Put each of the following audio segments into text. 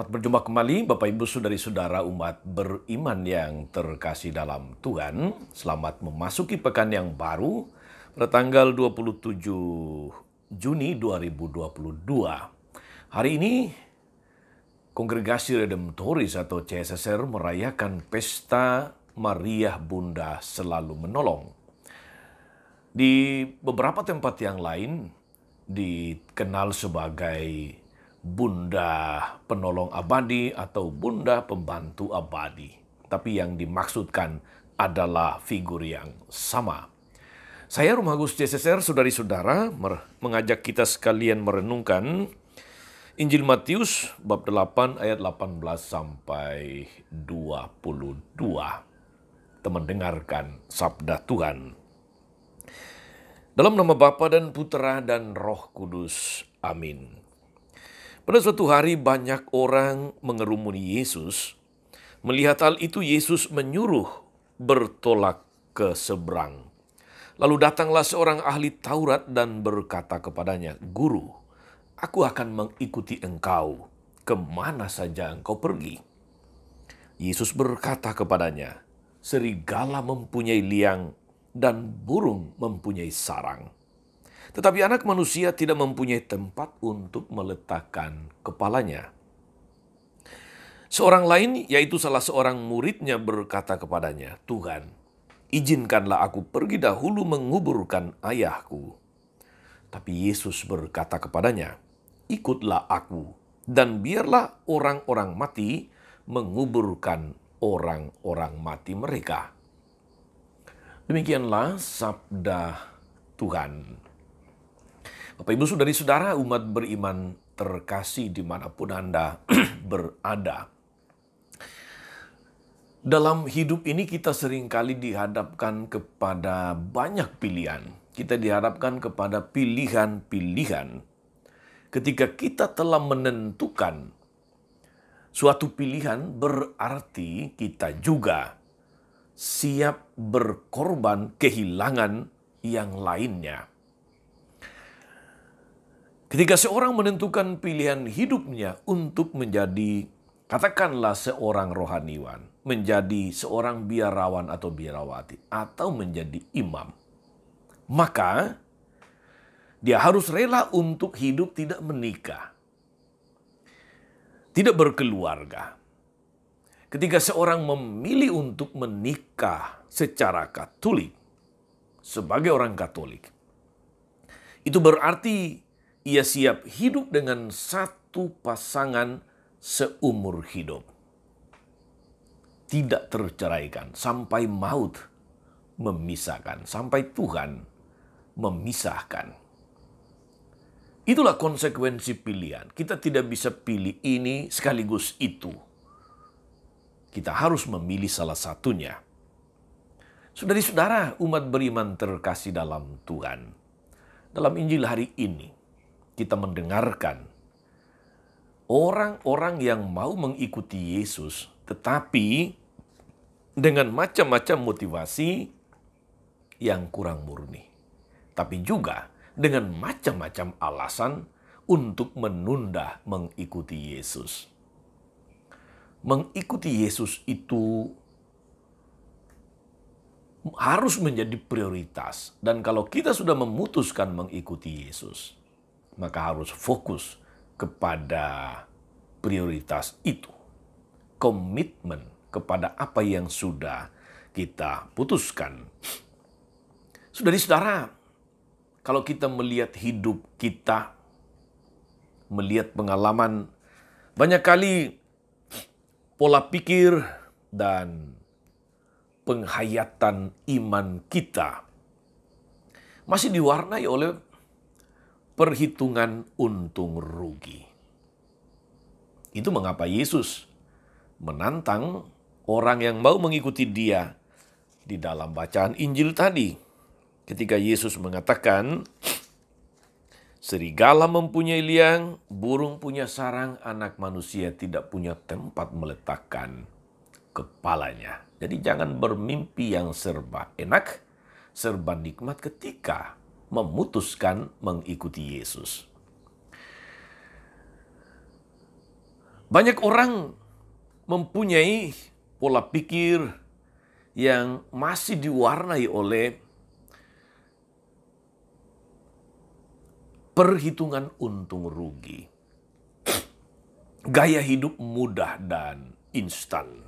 Selamat berjumpa kembali Bapak Ibu Saudari-saudara umat beriman yang terkasih dalam Tuhan. Selamat memasuki pekan yang baru pada tanggal 27 Juni 2022. Hari ini Kongregasi Redemptoris atau CSSR merayakan Pesta Maria Bunda Selalu Menolong. Di beberapa tempat yang lain dikenal sebagai Bunda Penolong Abadi atau Bunda Pembantu Abadi. Tapi yang dimaksudkan adalah figur yang sama. Saya Romagus CSSR, saudari-saudara, mengajak kita sekalian merenungkan Injil Matius bab 8 ayat 18 sampai 22. Kita mendengarkan sabda Tuhan. Dalam nama Bapa dan Putera dan Roh Kudus. Amin. Pada suatu hari banyak orang mengerumuni Yesus. Melihat hal itu Yesus menyuruh bertolak ke seberang. Lalu datanglah seorang ahli Taurat dan berkata kepadanya, "Guru, aku akan mengikuti engkau kemana saja engkau pergi." Yesus berkata kepadanya, "Serigala mempunyai liang dan burung mempunyai sarang. Tetapi anak manusia tidak mempunyai tempat untuk meletakkan kepalanya." Seorang lain, yaitu salah seorang muridnya, berkata kepadanya, "Tuhan, izinkanlah aku pergi dahulu menguburkan ayahku." Tapi Yesus berkata kepadanya, "Ikutlah aku, dan biarlah orang-orang mati menguburkan orang-orang mati mereka." Demikianlah sabda Tuhan. Bapak Ibu Saudari-saudara umat beriman terkasih dimanapun Anda berada. Dalam hidup ini kita seringkali dihadapkan kepada banyak pilihan. Kita dihadapkan kepada pilihan-pilihan. Ketika kita telah menentukan suatu pilihan, berarti kita juga siap berkorban kehilangan yang lainnya. Ketika seorang menentukan pilihan hidupnya untuk menjadi, katakanlah seorang rohaniwan, menjadi seorang biarawan atau biarawati, atau menjadi imam, maka dia harus rela untuk hidup tidak menikah, tidak berkeluarga. Ketika seorang memilih untuk menikah secara Katolik, sebagai orang Katolik, itu berarti ia siap hidup dengan satu pasangan seumur hidup. Tidak terceraikan sampai maut memisahkan, sampai Tuhan memisahkan. Itulah konsekuensi pilihan. Kita tidak bisa pilih ini sekaligus itu. Kita harus memilih salah satunya. Saudari-saudara umat beriman terkasih dalam Tuhan. Dalam Injil hari ini, kita mendengarkan orang-orang yang mau mengikuti Yesus, tetapi dengan macam-macam motivasi yang kurang murni. Tapi juga dengan macam-macam alasan untuk menunda mengikuti Yesus. Mengikuti Yesus itu harus menjadi prioritas. Dan kalau kita sudah memutuskan mengikuti Yesus, maka harus fokus kepada prioritas itu. Komitmen kepada apa yang sudah kita putuskan. Saudari-saudara, kalau kita melihat hidup kita, melihat pengalaman, banyak kali pola pikir dan penghayatan iman kita masih diwarnai oleh perhitungan untung rugi. Itu mengapa Yesus menantang orang yang mau mengikuti dia di dalam bacaan Injil tadi. Ketika Yesus mengatakan, "Serigala mempunyai liang, burung punya sarang, anak manusia tidak punya tempat meletakkan kepalanya." Jadi jangan bermimpi yang serba enak, serba nikmat ketika memutuskan mengikuti Yesus. Banyak orang mempunyai pola pikir yang masih diwarnai oleh perhitungan untung rugi. Gaya hidup mudah dan instan.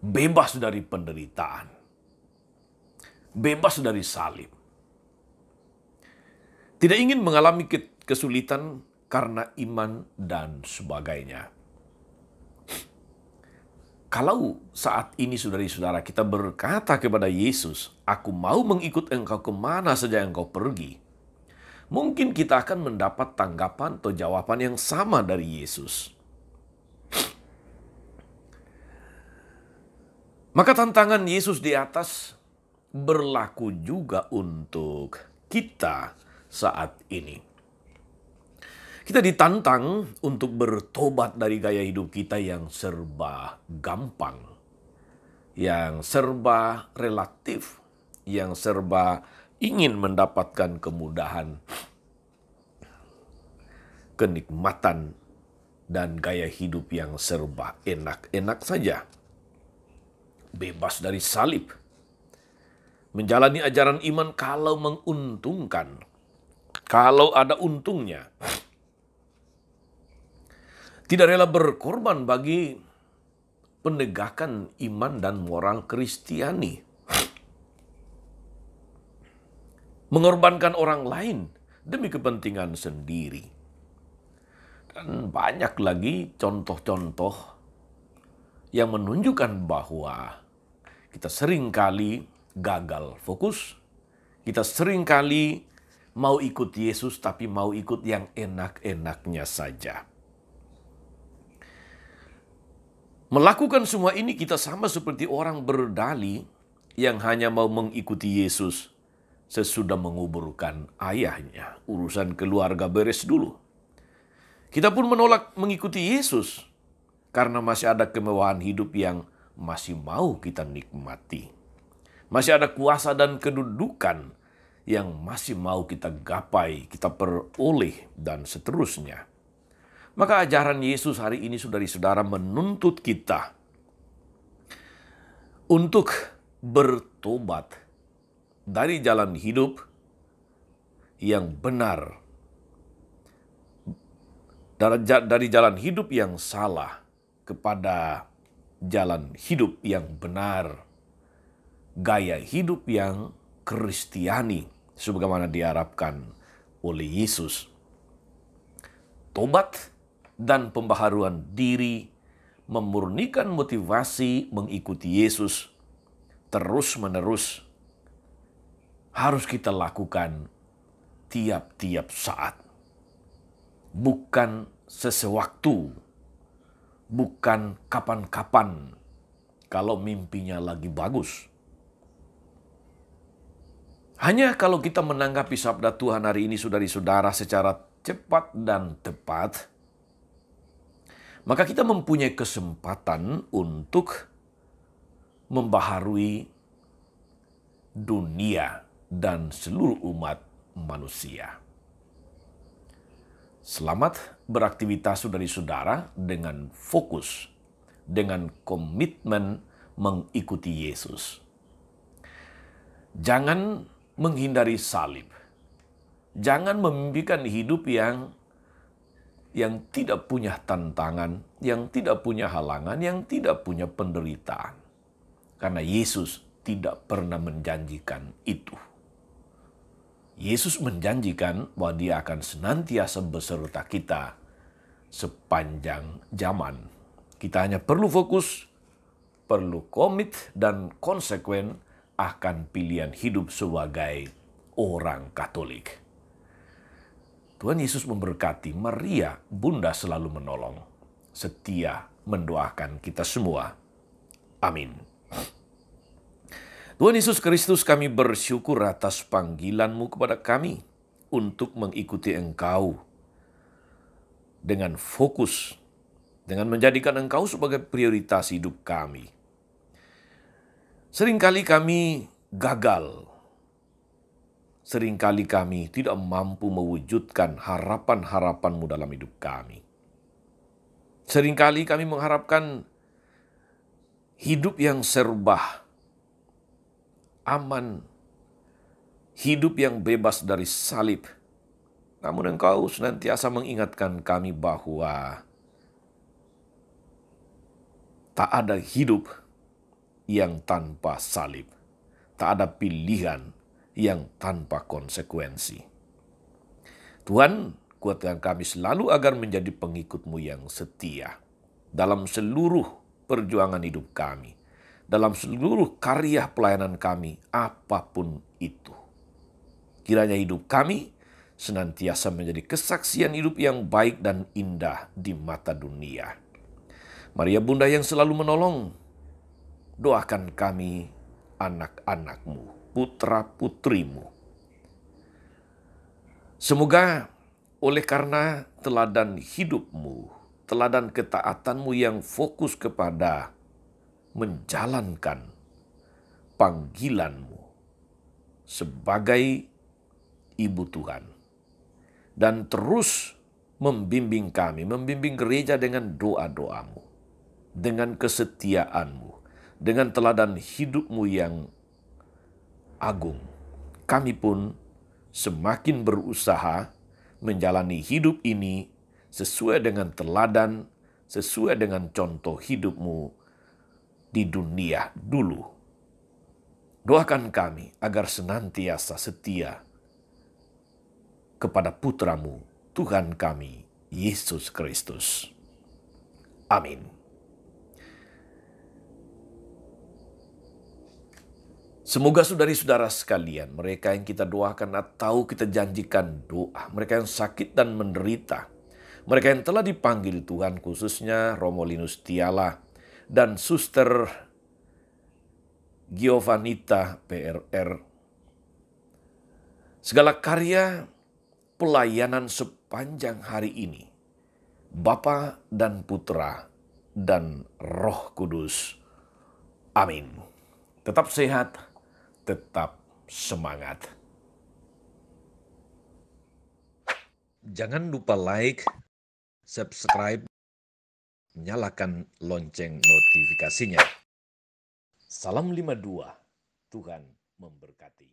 Bebas dari penderitaan. Bebas dari salib. Tidak ingin mengalami kesulitan karena iman dan sebagainya. Kalau saat ini saudara-saudara kita berkata kepada Yesus, "Aku mau mengikut engkau kemana saja engkau pergi," mungkin kita akan mendapat tanggapan atau jawaban yang sama dari Yesus. Maka tantangan Yesus di atas berlaku juga untuk kita saat ini. Kita ditantang untuk bertobat dari gaya hidup kita yang serba gampang, yang serba relatif, yang serba ingin mendapatkan kemudahan, kenikmatan, dan gaya hidup yang serba enak-enak saja. Bebas dari salib. Menjalani ajaran iman kalau menguntungkan, kalau ada untungnya. Tidak rela berkorban bagi penegakan iman dan moral Kristiani. Mengorbankan orang lain demi kepentingan sendiri. Dan banyak lagi contoh-contoh yang menunjukkan bahwa kita seringkali gagal fokus. Kita seringkali mau ikut Yesus tapi mau ikut yang enak-enaknya saja. Melakukan semua ini kita sama seperti orang berdalih yang hanya mau mengikuti Yesus sesudah menguburkan ayahnya. Urusan keluarga beres dulu. Kita pun menolak mengikuti Yesus karena masih ada kemewahan hidup yang masih mau kita nikmati. Masih ada kuasa dan kedudukan yang masih mau kita gapai, kita peroleh, dan seterusnya. Maka ajaran Yesus hari ini saudara-saudara menuntut kita untuk bertobat dari jalan hidup yang benar, dari jalan hidup yang salah kepada jalan hidup yang benar, gaya hidup yang Kristiani sebagaimana diharapkan oleh Yesus. Tobat dan pembaharuan diri memurnikan motivasi mengikuti Yesus terus-menerus harus kita lakukan tiap-tiap saat. Bukan sesewaktu, bukan kapan-kapan kalau mimpinya lagi bagus. Hanya kalau kita menanggapi sabda Tuhan hari ini saudara-saudara secara cepat dan tepat, maka kita mempunyai kesempatan untuk membaharui dunia dan seluruh umat manusia. Selamat beraktivitas saudara-saudara dengan fokus, dengan komitmen mengikuti Yesus. Jangan menghindari salib. Jangan memimpikan hidup yang tidak punya tantangan, yang tidak punya halangan, yang tidak punya penderitaan. Karena Yesus tidak pernah menjanjikan itu. Yesus menjanjikan bahwa Dia akan senantiasa beserta kita sepanjang zaman. Kita hanya perlu fokus, perlu komit dan konsekuen akan pilihan hidup sebagai orang Katolik. Tuhan Yesus memberkati. Maria, Bunda selalu menolong, setia mendoakan kita semua. Amin. Tuhan Yesus Kristus, kami bersyukur atas panggilan-Mu kepada kami untuk mengikuti Engkau dengan fokus, dengan menjadikan Engkau sebagai prioritas hidup kami. Seringkali kami gagal. seringkali kami tidak mampu mewujudkan harapan-harapan-Mu dalam hidup kami. Seringkali kami mengharapkan hidup yang serba aman, hidup yang bebas dari salib. Namun Engkau senantiasa mengingatkan kami bahwa tak ada hidup yang tanpa salib. Tak ada pilihan yang tanpa konsekuensi. Tuhan, kuatkan kami selalu agar menjadi pengikut-Mu yang setia dalam seluruh perjuangan hidup kami, dalam seluruh karya pelayanan kami, apapun itu. Kiranya hidup kami senantiasa menjadi kesaksian hidup yang baik dan indah di mata dunia. Maria Bunda yang selalu menolong, doakan kami anak-anak-Mu, putra-putri-Mu. Semoga oleh karena teladan hidup-Mu, teladan ketaatan-Mu yang fokus kepada menjalankan panggilan-Mu sebagai Ibu Tuhan, dan terus membimbing kami, membimbing gereja dengan doa-doa-Mu, dengan kesetiaan-Mu, dengan teladan hidup-Mu yang agung. Kami pun semakin berusaha menjalani hidup ini sesuai dengan teladan, sesuai dengan contoh hidup-Mu di dunia dulu. Doakan kami agar senantiasa setia kepada putra-Mu, Tuhan kami, Yesus Kristus. Amin. Semoga saudari-saudara sekalian, mereka yang kita doakan atau kita janjikan doa, mereka yang sakit dan menderita, mereka yang telah dipanggil Tuhan, khususnya Romolinus Tiala dan Suster Giovanita PRR, segala karya pelayanan sepanjang hari ini, Bapa dan Putra dan Roh Kudus. Amin. Tetap sehat, tetap semangat. Jangan lupa like, subscribe, nyalakan lonceng notifikasinya. Salam 52, Tuhan memberkati.